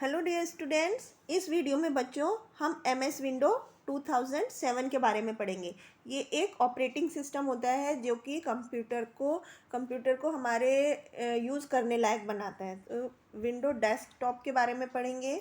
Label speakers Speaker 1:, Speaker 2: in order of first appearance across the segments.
Speaker 1: Hello dear students, इस video में बच्चों हम एमएस विंडो 2007 के बारे में पढ़ेंगे। ये एक ऑपरेटिंग सिस्टम होता है जो कि कंप्यूटर को हमारे यूज़ करने लायक बनाता है। तो विंडो डेस्कटॉप के बारे में पढ़ेंगे,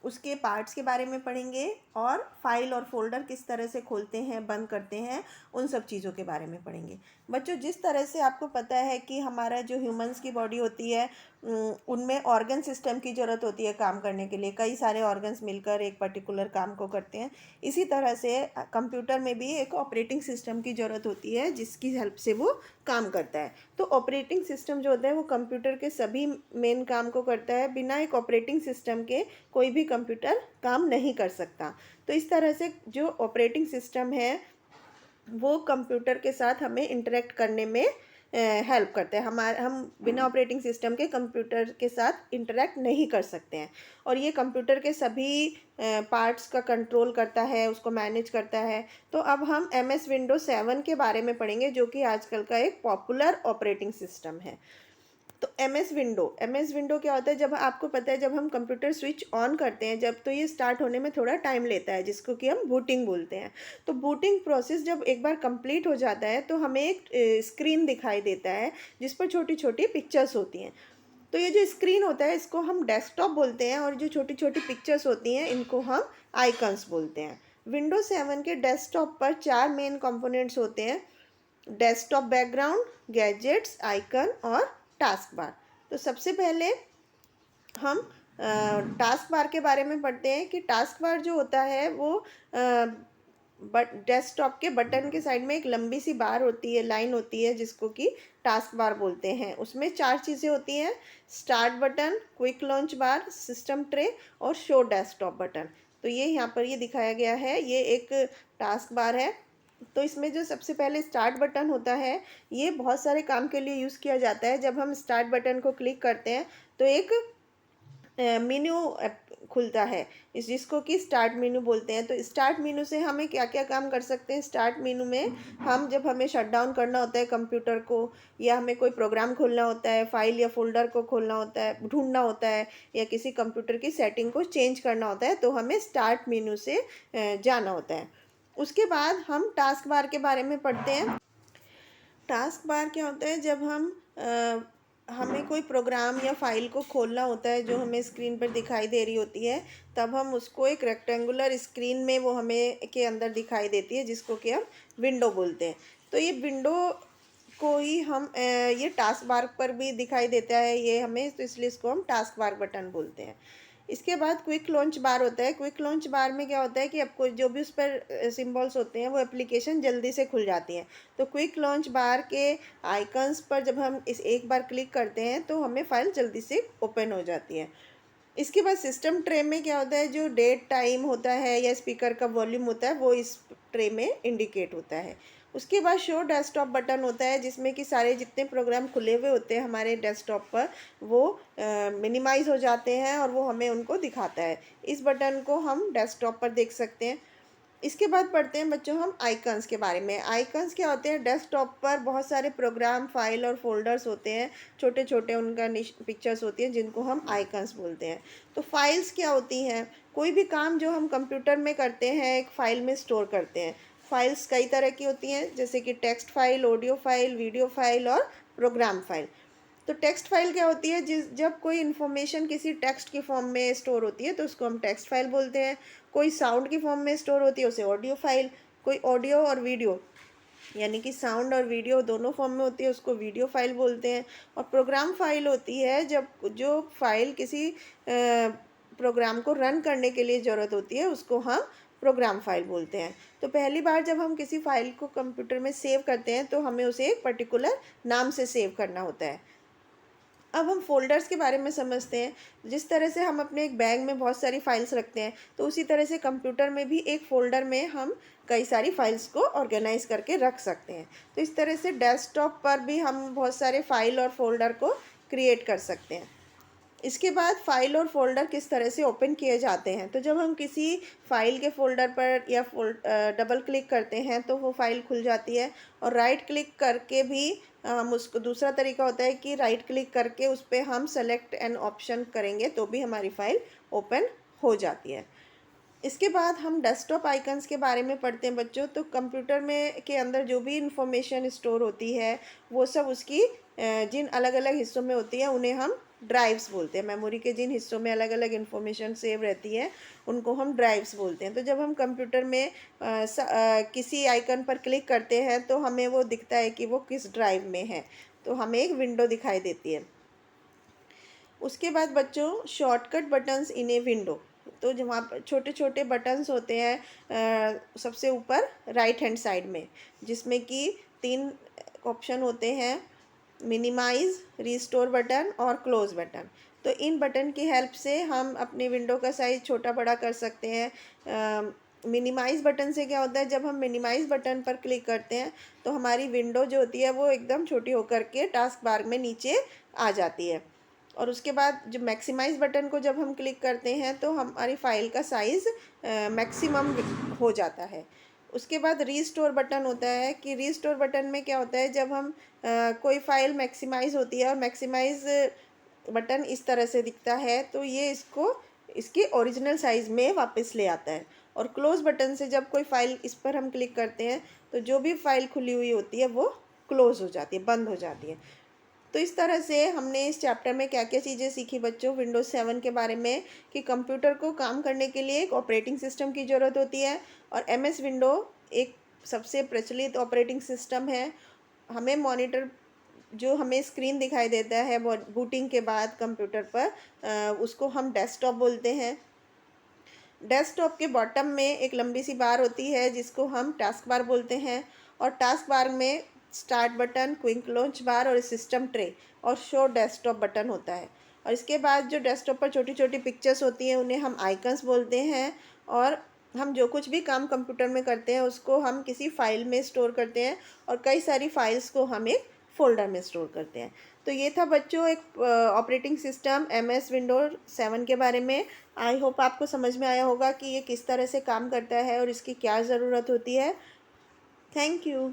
Speaker 1: उसके पार्ट्स के बारे में पढ़ेंगे और फाइल और फोल्डर किस तरह से खोलते हैं, बंद करते हैं, उन सब चीज़ों के बारे में पढ़ेंगे। बच्चों, जिस तरह से आपको पता है कि हमारा जो ह्यूमंस की बॉडी होती है उनमें ऑर्गन सिस्टम की ज़रूरत होती है काम करने के लिए। कई सारे ऑर्गन्स मिलकर एक पर्टिकुलर काम को करते हैं। इसी तरह से कंप्यूटर में भी एक ऑपरेटिंग सिस्टम की ज़रूरत होती है जिसकी हेल्प से वो काम करता है। तो ऑपरेटिंग सिस्टम जो होता है वो कंप्यूटर के सभी मेन काम को करता है। बिना एक ऑपरेटिंग सिस्टम के कोई भी कंप्यूटर काम नहीं कर सकता। तो इस तरह से जो ऑपरेटिंग सिस्टम है वो कंप्यूटर के साथ हमें इंटरेक्ट करने में हेल्प करते हैं। हम बिना ऑपरेटिंग सिस्टम के कंप्यूटर के साथ इंटरेक्ट नहीं कर सकते हैं। और ये कंप्यूटर के सभी पार्ट्स का कंट्रोल करता है, उसको मैनेज करता है। तो अब हम एमएस विंडो 7 के बारे में पढ़ेंगे जो कि आजकल का एक पॉपुलर ऑपरेटिंग सिस्टम है। तो एमएस विंडो क्या होता है? जब आपको पता है, जब हम कंप्यूटर स्विच ऑन करते हैं जब, तो ये स्टार्ट होने में थोड़ा टाइम लेता है जिसको कि हम बूटिंग बोलते हैं। तो बूटिंग प्रोसेस जब एक बार कंप्लीट हो जाता है तो हमें एक स्क्रीन दिखाई देता है जिस पर छोटी छोटी पिक्चर्स होती हैं। तो ये जो स्क्रीन होता है इसको हम डेस्कटॉप बोलते हैं और जो छोटी छोटी पिक्चर्स होती हैं इनको हम आइकन्स बोलते हैं। विंडो 7 के डेस्कटॉप पर 4 मेन कंपोनेंट्स होते हैं: डेस्कटॉप बैकग्राउंड, गैजेट्स, आइकन और टास्क बार। तो सबसे पहले हम टास्क बार के बारे में पढ़ते हैं कि टास्क बार जो होता है वो डेस्कटॉप के बटन के साइड में एक लंबी सी बार होती है, लाइन होती है जिसको कि टास्क बार बोलते हैं। उसमें 4 चीज़ें होती हैं: स्टार्ट बटन, क्विक लॉन्च बार, सिस्टम ट्रे और शो डेस्कटॉप बटन। तो ये यहाँ पर ये दिखाया गया है, ये एक टास्क बार है। तो इसमें जो सबसे पहले स्टार्ट बटन होता है ये बहुत सारे काम के लिए यूज़ किया जाता है। जब हम स्टार्ट बटन को क्लिक करते हैं तो एक मेन्यू खुलता है, इस जिसको कि स्टार्ट मेन्यू बोलते हैं। तो स्टार्ट मेन्यू से हमें क्या क्या काम कर सकते हैं? स्टार्ट मेन्यू में हम जब हमें शट डाउन करना होता है कंप्यूटर को, या हमें कोई प्रोग्राम खोलना होता है, फाइल या फोल्डर को खोलना होता है, ढूंढना होता है, या किसी कंप्यूटर की सेटिंग को चेंज करना होता है, तो हमें स्टार्ट मेन्यू से जाना होता है। उसके बाद हम टास्क बार के बारे में पढ़ते हैं। टास्क बार क्या होता है? जब हमें कोई प्रोग्राम या फाइल को खोलना होता है जो हमें स्क्रीन पर दिखाई दे रही होती है, तब हम उसको एक रेक्टेंगुलर स्क्रीन में वो हमें के अंदर दिखाई देती है जिसको कि हम विंडो बोलते हैं। तो ये विंडो को ही हम ये टास्क बार पर भी दिखाई देता है ये हमें, तो इसलिए इसको हम टास्क बार बटन बोलते हैं। इसके बाद क्विक लॉन्च बार होता है। क्विक लॉन्च बार में क्या होता है कि आपको जो भी उस पर सिंबल्स होते हैं वो एप्लीकेशन जल्दी से खुल जाती हैं। तो क्विक लॉन्च बार के आइकन्स पर जब हम इस एक बार क्लिक करते हैं तो हमें फाइल जल्दी से ओपन हो जाती है। इसके बाद सिस्टम ट्रे में क्या होता है? जो डेट टाइम होता है या स्पीकर का वॉल्यूम होता है वो इस ट्रे में इंडिकेट होता है। उसके बाद शो डेस्कटॉप बटन होता है जिसमें कि सारे जितने प्रोग्राम खुले हुए होते हैं हमारे डेस्कटॉप पर वो मिनिमाइज़ हो जाते हैं और वो हमें उनको दिखाता है। इस बटन को हम डेस्कटॉप पर देख सकते हैं। इसके बाद पढ़ते हैं बच्चों हम आइकन्स के बारे में। आइकन्स क्या होते हैं? डेस्कटॉप पर बहुत सारे प्रोग्राम, फाइल और फोल्डर्स होते हैं, छोटे छोटे उनका पिक्चर्स होती हैं जिनको हम आइकन्स बोलते हैं। तो फाइल्स क्या होती हैं? कोई भी काम जो हम कंप्यूटर में करते हैं एक फ़ाइल में स्टोर करते हैं। फाइल्स कई तरह की होती हैं जैसे कि text file, audio file, video file और प्रोग्राम फाइल। तो टेक्स्ट फाइल क्या होती है? जब कोई इन्फॉर्मेशन किसी टेक्स्ट की फॉर्म में स्टोर होती है तो उसको हम टेक्स्ट फाइल बोलते हैं। कोई साउंड की फॉर्म में स्टोर होती है उसे ऑडियो फाइल। कोई ऑडियो और वीडियो यानी कि साउंड और वीडियो दोनों फॉर्म में होती है उसको वीडियो फाइल बोलते हैं। और प्रोग्राम फाइल होती है जब जो फाइल किसी प्रोग्राम को रन करने के लिए ज़रूरत होती है उसको हम प्रोग्राम फाइल बोलते हैं। तो पहली बार जब हम किसी फाइल को कंप्यूटर में सेव करते हैं तो हमें उसे एक पर्टिकुलर नाम से सेव करना होता है। अब हम फ़ोल्डर्स के बारे में समझते हैं। जिस तरह से हम अपने एक बैग में बहुत सारी फाइल्स रखते हैं तो उसी तरह से कंप्यूटर में भी एक फ़ोल्डर में हम कई सारी फाइल्स को ऑर्गेनाइज़ करके रख सकते हैं। तो इस तरह से डेस्कटॉप पर भी हम बहुत सारे फाइल और फोल्डर को क्रिएट कर सकते हैं। इसके बाद फाइल और फोल्डर किस तरह से ओपन किए जाते हैं। तो जब हम किसी फाइल के फोल्डर पर या डबल क्लिक करते हैं तो वो फाइल खुल जाती है, और राइट क्लिक करके भी हम उसको, दूसरा तरीका होता है कि राइट क्लिक करके उस पर हम सेलेक्ट एन ऑप्शन करेंगे तो भी हमारी फाइल ओपन हो जाती है। इसके बाद हम डेस्कटॉप आइकन्स के बारे में पढ़ते हैं बच्चों। तो कंप्यूटर में के अंदर जो भी इंफॉर्मेशन स्टोर होती है वो सब उसकी जिन अलग अलग हिस्सों में होती है उन्हें हम ड्राइव्स बोलते हैं। मेमोरी के जिन हिस्सों में अलग अलग इंफॉर्मेशन सेव रहती है उनको हम ड्राइव्स बोलते हैं। तो जब हम कंप्यूटर में किसी आइकन पर क्लिक करते हैं तो हमें वो दिखता है कि वो किस ड्राइव में है, तो हमें एक विंडो दिखाई देती है। उसके बाद बच्चों, shortcut buttons in a window. तो जो वहाँ पर छोटे छोटे बटन्स होते हैं सबसे ऊपर राइट हैंड साइड में, जिसमें कि 3 ऑप्शन होते हैं, मिनिमाइज, रिस्टोर बटन और क्लोज बटन। तो इन बटन की हेल्प से हम अपनी विंडो का साइज़ छोटा बड़ा कर सकते हैं। मिनिमाइज बटन से क्या होता है, जब हम मिनिमाइज बटन पर क्लिक करते हैं तो हमारी विंडो जो होती है वो एकदम छोटी होकर के टास्क बार में नीचे आ जाती है। और उसके बाद जो मैक्सिमाइज़ बटन को जब हम क्लिक करते हैं तो हमारी फ़ाइल का साइज़ मैक्सिमम हो जाता है। उसके बाद रीस्टोर बटन होता है कि रीस्टोर बटन में क्या होता है, जब हम कोई फ़ाइल मैक्सिमाइज़ होती है और मैक्सिमाइज़ बटन इस तरह से दिखता है तो ये इसको इसकी ओरिजिनल साइज़ में वापस ले आता है। और क्लोज़ बटन से जब कोई फ़ाइल इस पर हम क्लिक करते हैं तो जो भी फ़ाइल खुली हुई होती है वो क्लोज़ हो जाती है, बंद हो जाती है। तो इस तरह से हमने इस चैप्टर में क्या क्या चीज़ें सीखी बच्चों, विंडोज़ 7 के बारे में, कि कंप्यूटर को काम करने के लिए एक ऑपरेटिंग सिस्टम की ज़रूरत होती है, और एमएस विंडो एक सबसे प्रचलित ऑपरेटिंग सिस्टम है। हमें मॉनिटर, जो हमें स्क्रीन दिखाई देता है बूटिंग के बाद कंप्यूटर पर, उसको हम डेस्कटॉप बोलते हैं। डेस्कटॉप के बॉटम में एक लंबी सी बार होती है जिसको हम टास्क बार बोलते हैं, और टास्क बार में स्टार्ट बटन, क्विक लॉन्च बार और सिस्टम ट्रे और शो डेस्कटॉप बटन होता है। और इसके बाद जो डेस्कटॉप पर छोटी छोटी पिक्चर्स होती हैं उन्हें हम आइकन्स बोलते हैं। और हम जो कुछ भी काम कंप्यूटर में करते हैं उसको हम किसी फाइल में स्टोर करते हैं, और कई सारी फाइल्स को हम एक फ़ोल्डर में स्टोर करते हैं। तो ये था बच्चों एक ऑपरेटिंग सिस्टम एमएस विंडोज़ 7 के बारे में। आई होप आपको समझ में आया होगा कि ये किस तरह से काम करता है और इसकी क्या ज़रूरत होती है। Thank you.